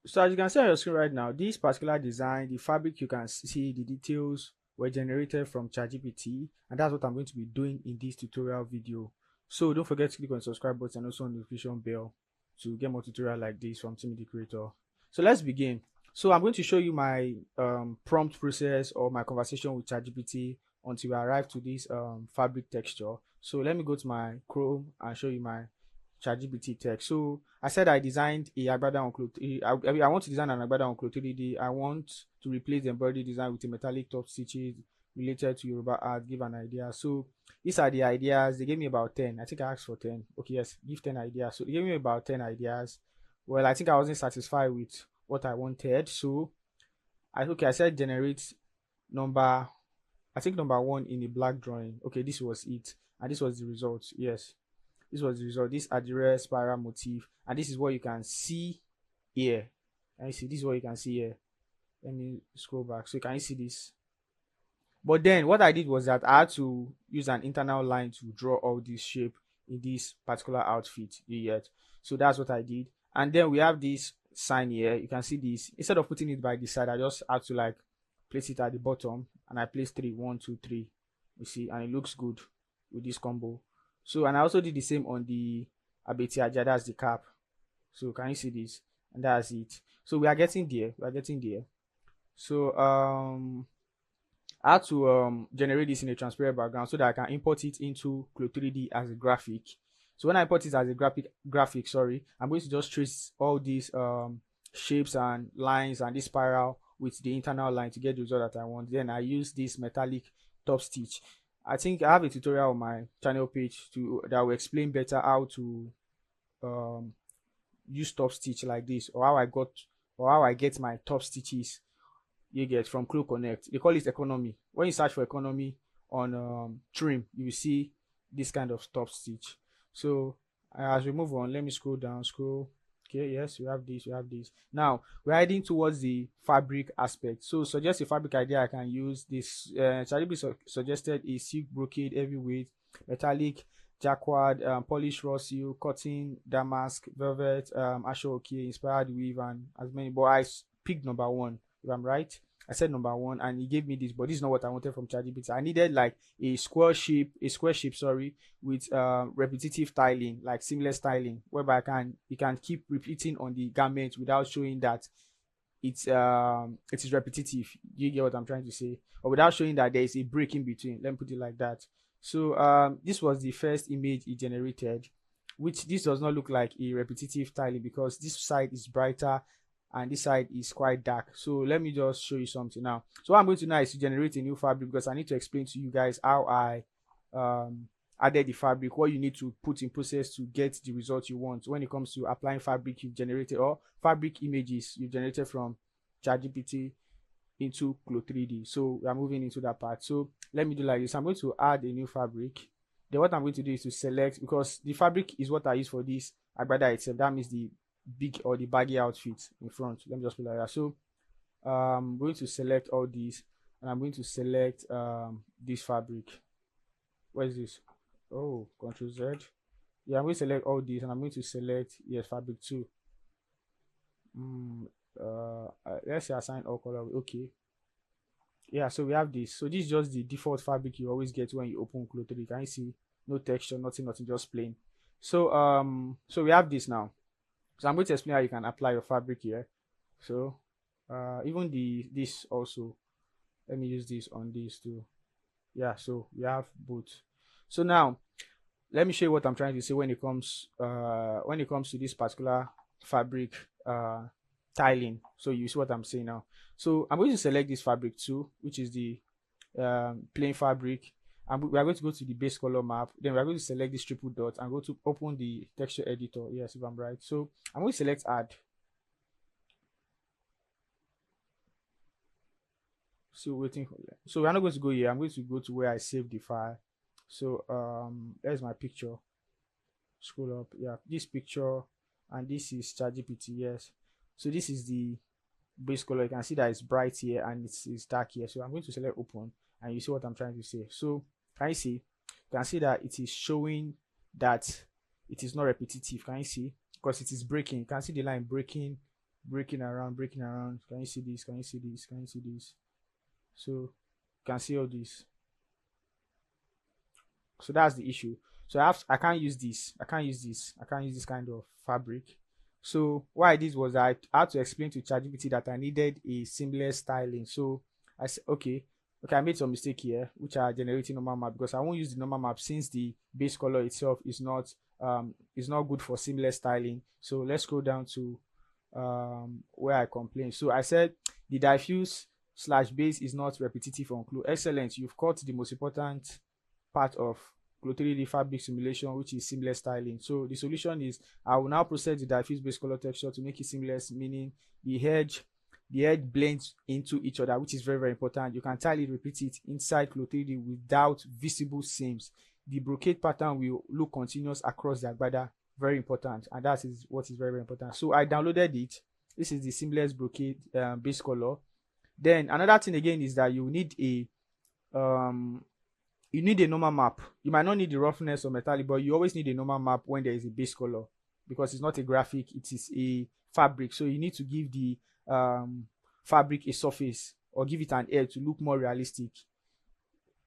So as you can see on your screen right now, this particular design, the fabric, you can see the details were generated from ChatGPT, and that's what I'm going to be doing in this tutorial video. So don't forget to click on the subscribe button and also on the notification bell to get more tutorial like this from Timmy the Creator. So let's begin. So I'm going to show you my prompt process or my conversation with ChatGPT until I arrive to this fabric texture. So let me go to my Chrome and show you my ChatGPT text. So I said I designed a agbada on CLO3D. I want to design an agbada on CLO3D. I want to replace the embroidery design with a metallic top stitches related to Yoruba art. Give an idea. So these are the ideas. They gave me about 10. I think I asked for 10. Okay, yes, give 10 ideas. So they gave me about 10 ideas. Well, I think I wasn't satisfied with what I wanted. So I said generate number, I think number one in a black drawing. Okay, this was it. And this was the result. Yes. This was the result. This address spiral motif, and this is what you can see here. Can you see? This is what you can see here. Let me scroll back. So can you see this? But then what I did was that I had to use an internal line to draw all this shape in this particular outfit yet. So that's what I did. And then we have this sign here. You can see this. Instead of putting it by the side, I just had to like place it at the bottom, and I placed 3, 1, 2, 3. You see, and it looks good with this combo. So, and I also did the same on the abetiaja, that's the cap. So can you see this? And that's it. So we are getting there. We are getting there. So I had to generate this in a transparent background so that I can import it into CLO3D as a graphic. So when I import it as a graphic, sorry, I'm going to just trace all these shapes and lines and this spiral with the internal line to get the result that I want. Then I use this metallic top stitch. I think I have a tutorial on my channel page that will explain better how to use top stitch like this, or how I get my top stitches you get from Clo Connect. They call it economy. When you search for economy on trim, you will see this kind of top stitch. So as we move on, let me scroll down, Okay, yes, we have this, we have this. Now we're heading towards the fabric aspect. So suggest a fabric idea I can use. This suggested a silk brocade, heavyweight, metallic, jacquard, polished raw silk, cotton, damask, velvet, ashoke, inspired weave, and as many. But I picked number one, if I'm right. I said number one, and he gave me this, but this is not what I wanted from ChatGPT. I needed like a square shape, sorry, with repetitive tiling, like seamless tiling, whereby you can keep repeating on the garment without showing that it is repetitive. You get what I'm trying to say? Or without showing that there is a break in between. Let me put it like that. So this was the first image it generated, which this does not look like a repetitive tiling because this side is brighter and this side is quite dark. So let me just show you something now. So what I'm going to do now is to generate a new fabric because I need to explain to you guys how I added the fabric, what you need to put in process to get the result you want when it comes to applying fabric you've generated or fabric images you've generated from ChatGPT into CLO3D. So we are moving into that part. So let me do like this. I'm going to add a new fabric. Then what I'm going to do is to select, because the fabric is what I use for this agbada itself. That means the big or the baggy outfit in front. Let me just put like that. So I'm going to select all these, and I'm going to select this fabric. Where is this? Oh, Control Z. Yeah, I'm going to select all these, and I'm going to select fabric 2. Let's say assign all color. Okay. Yeah, so we have this. So this is just the default fabric you always get when you open CLO3D. Can you see? No texture, nothing, just plain. So so we have this now. So I'm going to explain how you can apply your fabric here. So even this also, let me use this on this too. Yeah, so we have both. So now let me show you what I'm trying to say when it comes to this particular fabric tiling. So you see what I'm saying now. So I'm going to select this fabric too, which is the plain fabric. And we are going to go to the base color map. Then we are going to select this triple dot and go to open the texture editor. Yes, if I'm right. So I'm going to select add. So waiting for that. So we're not going to go here. I'm going to go to where I saved the file. So there's my picture. Scroll up. Yeah, this picture, and this is ChatGPT. Yes. So this is the base color. You can see that it's bright here and it's dark here. So I'm going to select open, and you see what I'm trying to say. So can you see? You can see that it is showing that it is not repetitive. Can you see? Because it is breaking. You can see the line breaking breaking around. Can you see this? Can you see this? Can you see this? So you can see all this. So that's the issue. So I can't use this. I can't use this. I can't use this kind of fabric. So what I did was I had to explain to ChatGPT that I needed a seamless styling. So I said, okay, I made some mistake here, which are generating normal map, because I won't use the normal map since the base color itself is not good for seamless styling. So let's go down to where I complained. So I said the diffuse slash base is not repetitive on CLO. Excellent, you've caught the most important part of CLO3D fabric simulation, which is seamless styling. So the solution is I will now process the diffuse base color texture to make it seamless, meaning the edge blends into each other, which is very, very important. You can entirely repeat it inside CLO3D without visible seams. The brocade pattern will look continuous across the agbada. Very important, and that is what is very, very important. So I downloaded it. This is the seamless brocade base color. Then another thing again is that you need a normal map. You might not need the roughness or metallic, but you always need a normal map when there is a base color, because it's not a graphic, it is a fabric. So you need to give the fabric a surface or give it an air to look more realistic.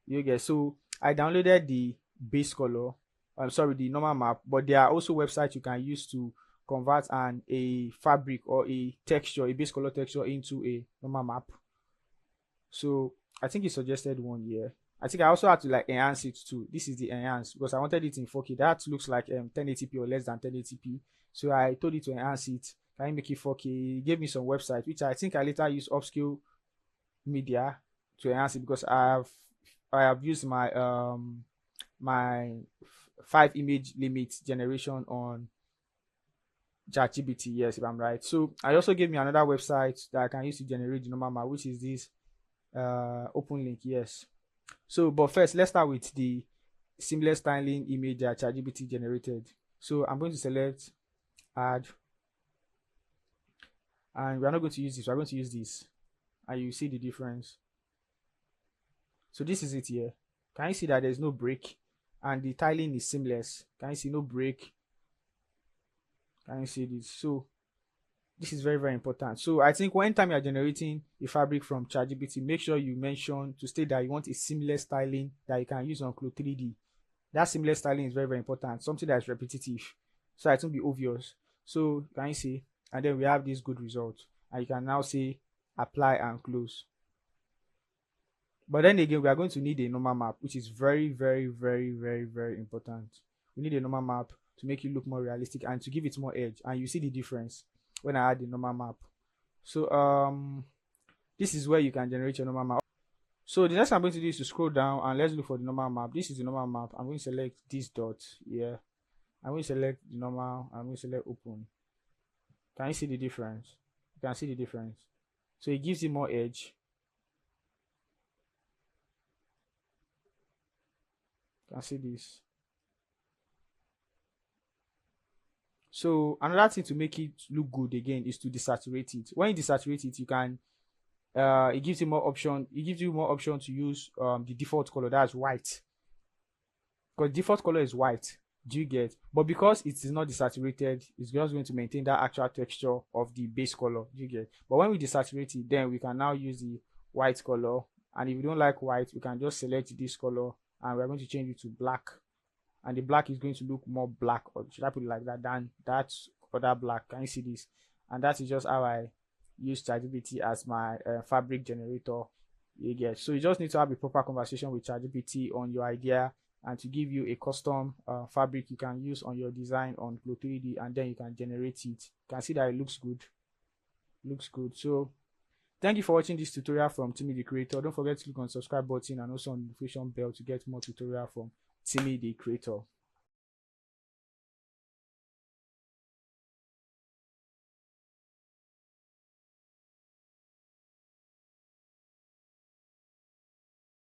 You get. So I downloaded the base color, the normal map, but there are also websites you can use to convert a fabric or a base color texture into a normal map. So I think he suggested one here. I think I also had to like enhance it too. This is the enhance, because I wanted it in 4K. That looks like 1080p or less than 1080p. So I told it to enhance it. Can you make it 4K? He gave me some website, which I think I later used upscale media to enhance it, because I have used my my 5 image limit generation on ChatGPT. Yes, if I'm right. So I also gave me another website that I can use to generate the normal map, which is this open link. Yes. So but first let's start with the seamless styling image that ChatGPT generated. So I'm going to select add, and we're not going to use this, we're going to use this, and you see the difference. So this is it here. Can you see that there's no break and the tiling is seamless? Can you see no break? Can you see this? So this is very, very important. So I think when time you're generating a fabric from ChatGPT, make sure you mention to state that you want a seamless styling that you can use on CLO3D. That seamless styling is very, very important. Something that is repetitive, so it won't be obvious. So can you see? And then we have this good result, and you can now say apply and close. But then again, we are going to need a normal map, which is very, very, very, very, very important. We need a normal map to make it look more realistic and to give it more edge. And you see the difference when I add the normal map. So this is where you can generate your normal map. So the next thing I'm going to do is to scroll down and let's look for the normal map. This is the normal map. I'm going to select this dot here. I'm going to select the normal. I'm going to select open. Can you see the difference? You can see the difference. So it gives you more edge. You can see this. So another thing to make it look good again is to desaturate it. When you desaturate it, you can it gives you more option. It gives you more option to use the default color, that's white. Because default color is white. Do you get? But because it is not desaturated, it's just going to maintain that actual texture of the base color. Do you get? But when we desaturate it, then we can now use the white color. And if you don't like white, we can just select this color and we're going to change it to black. And the black is going to look more black, or should I put it like that, than that other black. Can you see this? And that is just how I use ChatGPT as my fabric generator. You get? So you just need to have a proper conversation with ChatGPT on your idea and to give you a custom fabric you can use on your design on CLO3D, and then you can generate it. You can see that it looks good. Looks good. So thank you for watching this tutorial from Timmy the Creator. Don't forget to click on the subscribe button and also on the notification bell to get more tutorial from Timmy the Creator.